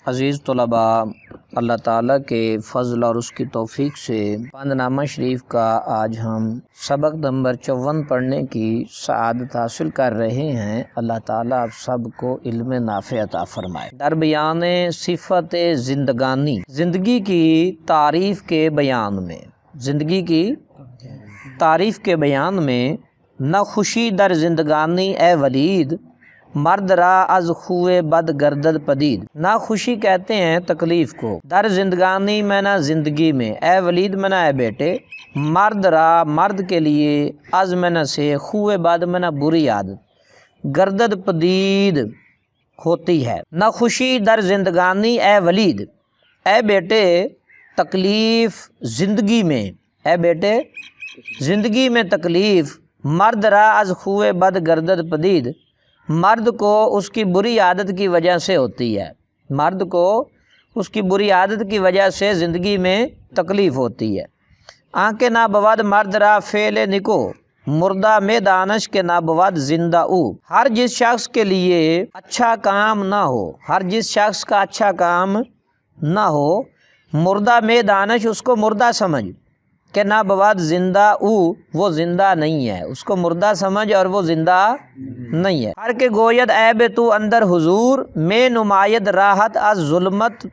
عزیز طلباء، اللہ تعالیٰ کے فضل اور اس کی توفیق سے پند نامہ شریف کا آج ہم سبق نمبر 54 پڑھنے کی سعادت حاصل کر رہے ہیں۔ اللہ تعالیٰ آپ سب کو علم نافع عطا فرمائے۔ در بیان صفت زندگانی، زندگی کی تعریف کے بیان میں، زندگی کی تعریف کے بیان میں، نہ خوشی در زندگانی اے ولید، مرد را از خوے بد گردد پدید۔ نہ خوشی کہتے ہیں تکلیف کو، در زندگانی میں نہ زندگی میں، اے ولید میں نہ اے بیٹے، مرد را مرد کے لیے، از میں نہ سے، خوے بد میں نہ بری عادت، گردد پدید ہوتی ہے۔ نہ خوشی در زندگانی اے ولید، اے بیٹے تکلیف زندگی میں، اے بیٹے زندگی میں تکلیف، مرد را از خوے بد گردد پدید، مرد کو اس کی بری عادت کی وجہ سے ہوتی ہے، مرد کو اس کی بری عادت کی وجہ سے زندگی میں تکلیف ہوتی ہے۔ آنکھ نابود مرد را فعل نکو، مردہ میں دانش کے نابود زندہ او۔ ہر جس شخص کے لیے اچھا کام نہ ہو، ہر جس شخص کا اچھا کام نہ ہو، مردہ میں دانش اس کو مردہ سمجھ، کہ نابود زندہ او وہ زندہ نہیں ہے، اس کو مردہ سمجھ اور وہ زندہ نہیں ہے۔ ہر کے گوید عیب تو اندر حضور، میں نماید راحت از ظلمت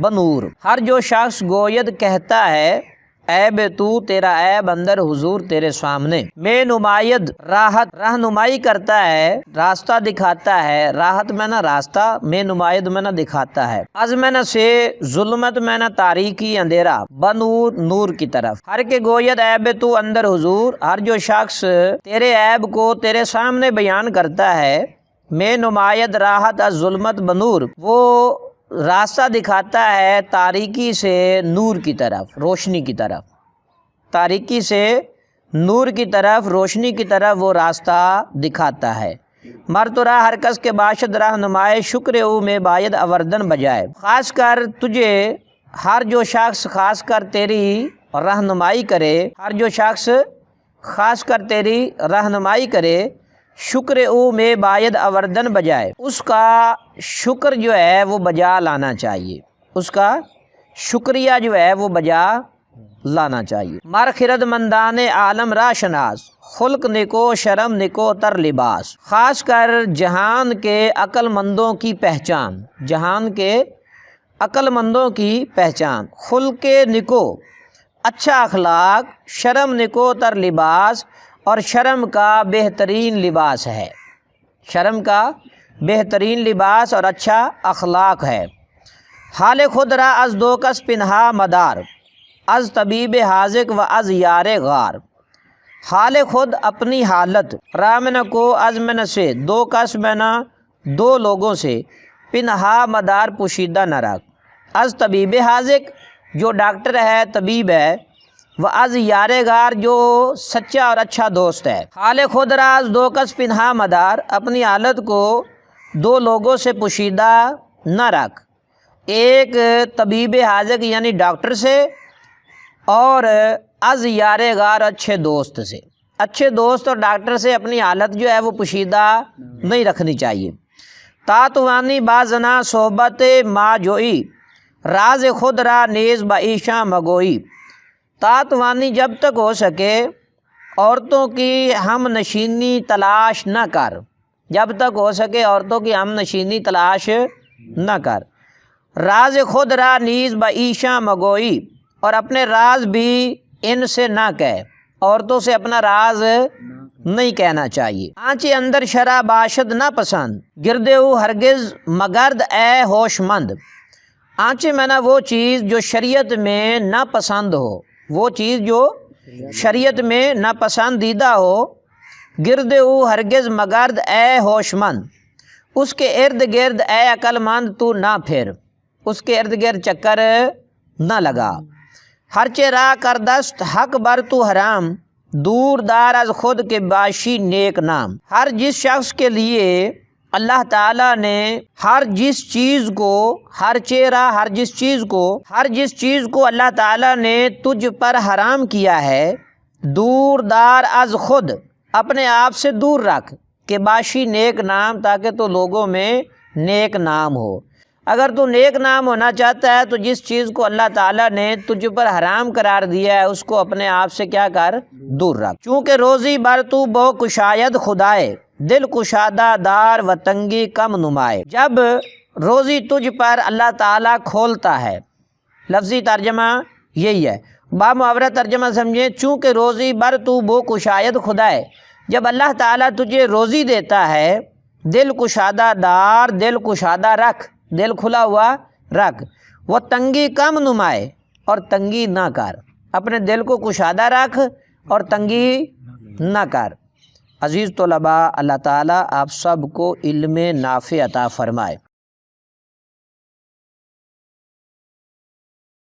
بنور۔ ہر جو شخص گوید کہتا ہے، عیب تو تیرا عیب اندر حضور تیرے سامنے، میں نماید راحت رہنمائی کرتا ہے، راستہ دکھاتا ہے، راحت میں نہ راستہ، میں نماید میں نہ دکھاتا ہے، از میں نہ سے ظلمت میں نہ تاریکی اندھیرا، بنور نور کی طرف۔ ہر کے گوید عیب تو اندر حضور، ہر جو شخص تیرے عیب کو تیرے سامنے بیان کرتا ہے، میں نماید راحت از ظلمت بنور، وہ راستہ دکھاتا ہے تاریکی سے نور کی طرف، روشنی کی طرف، تاریکی سے نور کی طرف، روشنی کی طرف وہ راستہ دکھاتا ہے۔ مرترا ہر کس کے باشد رہنمائے، شکر او میں باید آوردن بجائے۔ خاص کر تجھے ہر جو شخص خاص کر تیری رہنمائی کرے، ہر جو شخص خاص کر تیری رہنمائی کرے، شکر او میں باید آوردن بجائے، اس کا شکر جو ہے وہ بجا لانا چاہیے، اس کا شکریہ جو ہے وہ بجا لانا چاہیے۔ مر خرد مندان عالم را شناس، خلق نکو شرم نکو تر لباس۔ خاص کر جہان کے عقل مندوں کی پہچان، جہان کے عقل مندوں کی پہچان، خلق نکو اچھا اخلاق، شرم نکو تر لباس، اور شرم کا بہترین لباس ہے، شرم کا بہترین لباس اور اچھا اخلاق ہے۔ حال خود را از دو کس پنہا مدار، از طبیب حاذق و از یار غار۔ حال خود اپنی حالت، رامن کو از من سے، دو کس میں نہ دو لوگوں سے، پنہا مدار پوشیدہ نہ رکھ، از طبیب حاذق جو ڈاکٹر ہے، طبیب ہے، وہ از یار غار جو سچا اور اچھا دوست ہے۔ حال خود راز دو کس پنہا مدار، اپنی حالت کو دو لوگوں سے پوشیدہ نہ رکھ، ایک طبیب حاذق یعنی ڈاکٹر سے، اور از یار غار اچھے دوست سے، اچھے دوست اور ڈاکٹر سے اپنی حالت جو ہے وہ پوشیدہ نہیں رکھنی چاہیے۔ تاتوانی بازنا صحبت ما جوئی، راز خود را نیز بعیشاں مگوئی۔ تاتوانی جب تک ہو سکے عورتوں کی ہم نشینی تلاش نہ کر، جب تک ہو سکے عورتوں کی ہم نشینی تلاش نہ کر۔ راز خود را نیز بعیشاں مگوئی، اور اپنے راز بھی ان سے نہ کہے، عورتوں سے اپنا راز نہیں کہنا چاہیے۔ آنچے اندر شرع باشد نہ پسند، گردے او ہرگز مگرد اے ہوش مند۔ آنچے میں نہ وہ چیز جو شریعت میں نہ پسند ہو، وہ چیز جو شریعت میں ناپسندیدہ ہو، گرد او ہرگز مگرد اے ہوش مند، اس کے ارد گرد اے عقل مند تو نہ پھر، اس کے ارد گرد چکر نہ لگا۔ ہرچے راہ کردست حق بر تو حرام، دور دار از خود کے باشی نیک نام۔ ہر جس شخص کے لیے اللہ تعالیٰ نے ہر جس چیز کو، ہر چہرہ ہر جس چیز کو اللہ تعالیٰ نے تجھ پر حرام کیا ہے، دور دار از خود اپنے آپ سے دور رکھ، کہ باشی نیک نام، تاکہ تو لوگوں میں نیک نام ہو۔ اگر تو نیک نام ہونا چاہتا ہے تو جس چیز کو اللہ تعالیٰ نے تجھ پر حرام قرار دیا ہے اس کو اپنے آپ سے کیا کر، دور رکھ۔ چونکہ روزی بر تو بو کشاید خدائے، دل کشادہ دار و تنگی کم نمائے۔ جب روزی تجھ پر اللہ تعالیٰ کھولتا ہے، لفظی ترجمہ یہی ہے، بامحاورہ ترجمہ سمجھیں، چونکہ روزی بر تو بو کشاید خدائے، جب اللہ تعالیٰ تجھے روزی دیتا ہے، دل کشادہ دار، دل کشادہ رکھ، دل کھلا ہوا رکھ، وہ تنگی کم نمائے، اور تنگی نہ کر، اپنے دل کو کشادہ رکھ اور تنگی نہ کر۔ عزیز طلباء، اللہ تعالیٰ آپ سب کو علم نافع عطا فرمائے۔